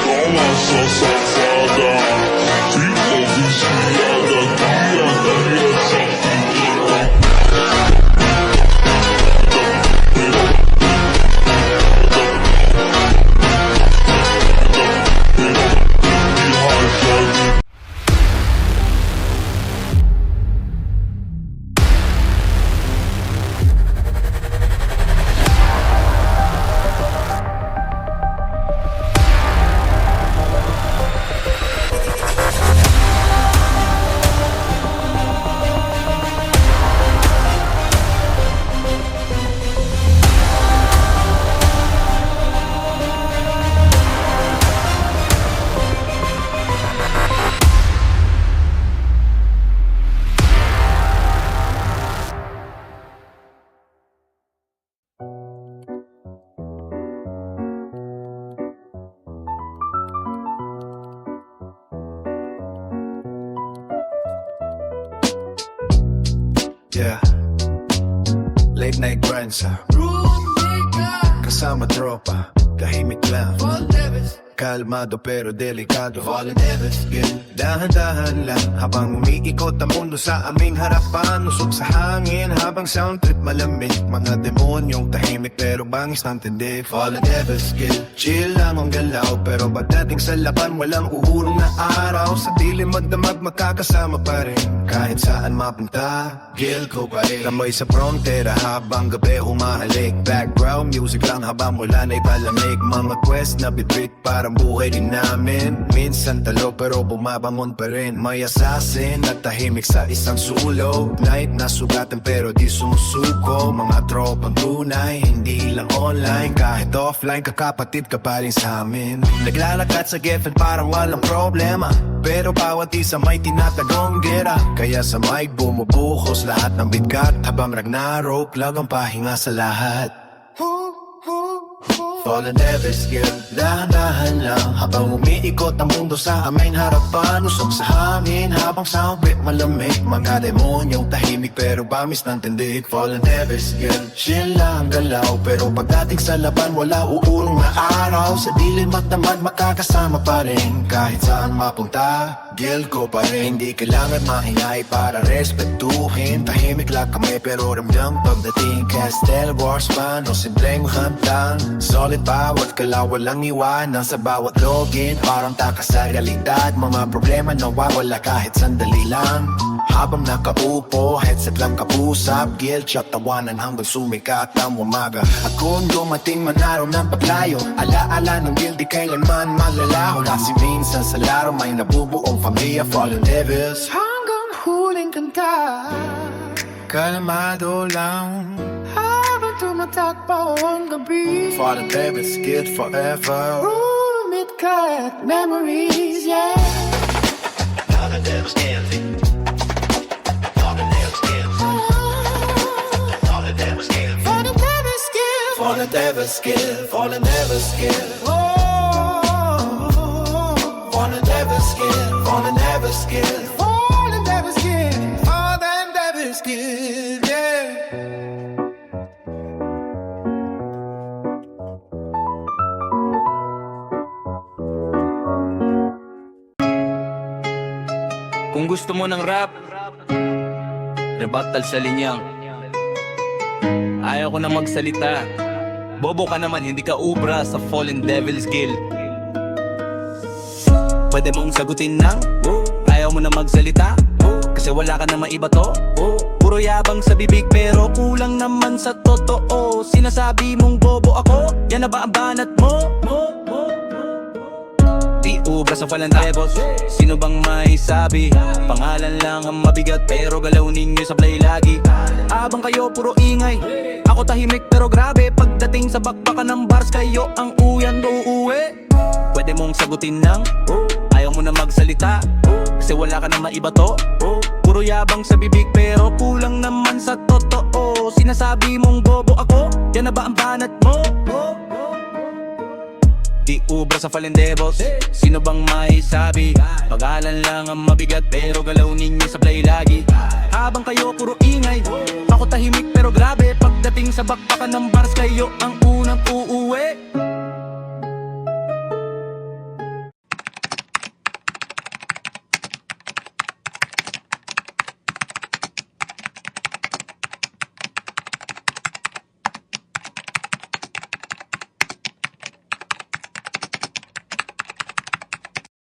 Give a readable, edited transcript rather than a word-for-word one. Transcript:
Toma esa safada, tipo viciada, guía esa figura. Yeah, late night grind sa kasama tropa, tahimik lang, kalmado pero delikado. Dahan-dahan lang habang umiikot ang mundo sa aming harapan. Usok sa hangin habang sound trip malamig. Mga demonyong tahimik pero bangis ng tindi. Fallen Devil's Skill, chill lang ang galaw, pero pagdating sa laban walang uurong na araw. Sa dilim magdamag magkakasama pa rin, kahit saan mapunta, Gil ko pa rin. Tambay sa frontera habang gabi humahalik. Background music lang habang wala na'y palamig. Mga quest na bitbit parang buhay din namin. Minsan talo pero bumabangon pa rin. May assassin at tahimik sa isang sulok. Night na sugatan pero di sumusuko. Mga tropang tunay, hindi lang online. Kahit offline, kakapatid ka pa rin sa amin. Naglalakad sa Geffen parang walang problema, pero bawat isa may tinatagong gera. Kaya sa mic bumubuhos lahat ng bigat, habang Ragnarok lang ang pahinga sa lahat. Fallen Devil's Skill, dahan-dahan lang habang umiikot ang mundo sa aming harapan. Usok sa hangin habang sound trip malamig. Mga demonyong tahimik pero bamis ng tindig. Fallen Devil's Skill, chill lang galaw, pero pagdating sa laban wala uurong na araw. Sa dilim at tamad makakasama pa rin, kahit saan mapunta, Gil ko pa rin. Hindi kailangan maingay para respetuhin. Tahimik lang kami pero ramdam pagdating. Castle Wars man o simpleng hamtang, solid bawat kalaw, walang iwanan sa bawat login. Parang takas sa realidad, mga problema nawawala kahit sandali lang. Habang nakaupo, headset lang kapusap, Gil chat tawanan hanggang sumikat ang umaga. At kung dumating man araw ng paglayo, alaala ng Gil di kailanman malalaho. Kasi minsan sa laro may nabubuong pamilya. Fallen Devils hanggang huling kanta, kalmado lang habang tumatakbo ang gabi. Fallen Devils Skill forever, roommate cut memories, yeah. Fallen Devil's Skill, Fallen Devil's Skill, Fallen Devil's Skill, Fallen Devil's Skill, Fallen Devil's Skill, Fallen Devil's Skill, Fallen Devil's Skill, Fallen Devil's Skill, Fallen Devil's Skill, Fallen Devil's Skill, yeah. Kung gusto mo ng rap, rebuttal sa linyang. Ayaw ko na magsalita, bobo ka naman, hindi ka ubra sa Fallen Devil's Guild. Pwede mong sagutin ng ayaw mo na magsalita, kasi wala ka na maiba to. Puro yabang sa bibig pero kulang naman sa totoo. Sinasabi mong bobo ako, yan na ba ang banat mo? Di ubra sa Fallen Devils, sino bang may sabi? Pangalan lang ang mabigat pero galaw ninyo sablay lagi. Abang kayo puro ingay, ako tahimik pero grabe. Pagdating sa bakbakan ng bars, kayo ang uyan uuwi. Pwede mong sagutin ng ayaw mo na magsalita, kasi wala ka na maiba to. Puro yabang sa bibig pero kulang naman sa totoo. Sinasabi mong bobo ako, yan na ba ang banat mo? Di ubra sa Fallen Devils, sino bang may sabi? Pag-alan lang ang mabigat pero galaw ninyo sablay lagi. Habang kayo puro ingay, ako tahimik pero grabe. Pagdating sa bakbakan ng bars, kayo ang unang uuwi.